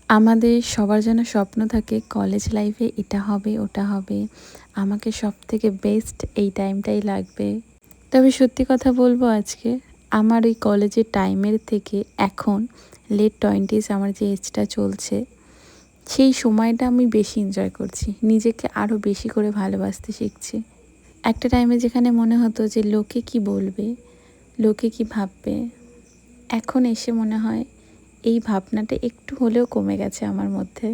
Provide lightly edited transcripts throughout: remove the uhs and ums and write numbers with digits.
আমাদের সবার যেন স্বপ্ন থাকে কলেজ লাইফে এটা হবে ওটা হবে, আমাকে সবথেকে বেস্ট এই টাইমটাই লাগবে। তবে সত্যি কথা বলবো, আজকে আমার ওই কলেজের টাইমের থেকে এখন লেট 20s আমার যে এজটা চলছে, সেই সময়টা আমি বেশি এনজয় করছি, নিজেকে আরও বেশি করে ভালোবাসতে শিখছি। একটা টাইমে যেখানে মনে হতো যে লোকে কি বলবে, লোকে কি ভাববে, এখন এসে মনে হয় এই ভাবনাটা একটু হলেও কমে গেছে আমার মধ্যে।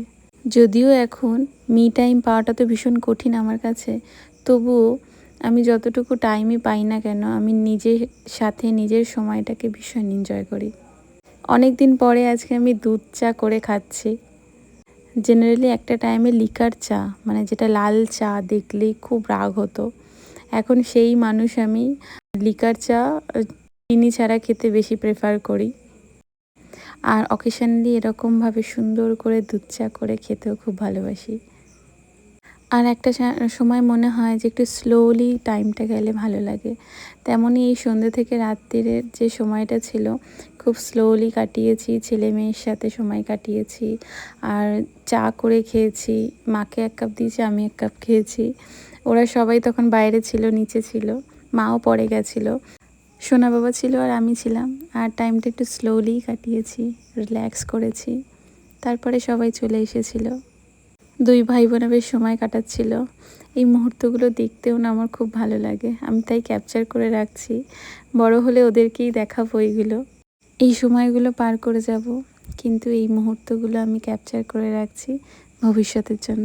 যদিও এখন মি টাইম পাওয়াটা তো ভীষণ কঠিন আমার কাছে, তবুও আমি যতটুকু টাইমই পাই না কেন আমি নিজের সাথে নিজের সময়টাকে ভীষণ এনজয় করি। অনেক দিন পরে আজকে আমি দুধ চা করে খাচ্ছি। জেনারেলি একটা টাইমে লিকার চা, মানে যেটা লাল চা দেখলেই খুব রাগ হতো, এখন সেই মানুষ আমি। লিকার চা চিনি ছাড়া খেতে বেশি প্রেফার করি, আর অকেশনালি এরকমভাবে সুন্দর করে দুধ চা করে খেতেও খুব ভালোবাসি। আর একটা সময় মনে হয় যে একটু স্লোলি টাইমটা গেলে ভালো লাগে, তেমনই এই সন্ধ্যে থেকে রাত্রিরের যে সময়টা ছিল খুব স্লোলি কাটিয়েছি, ছেলে মেয়ের সাথে সময় কাটিয়েছি, আর চা করে খেয়েছি। মাকে 1 কাপ দিয়েছি, আমি 1 কাপ খেয়েছি। ওরা সবাই তখন বাইরে ছিল, নিচে ছিল, মাও পড়ে গেছিলো, সোনা বাবা ছিল আর আমি ছিলাম। আর টাইমটা একটু স্লোলি কাটিয়েছি, রিল্যাক্স করেছি। তারপরে সবাই চলে এসেছিল, 2 ভাই বোনে বেশ সময় কাটাচ্ছিল। এই মুহূর্তগুলো দেখতেও না আমার খুব ভালো লাগে, আমি তাই ক্যাপচার করে রাখছি। বড় হলে ওদেরকেই দেখাবো এইগুলো, এই সময়গুলো পার করে যাব, কিন্তু এই মুহূর্তগুলো আমি ক্যাপচার করে রাখছি ভবিষ্যতের জন্য।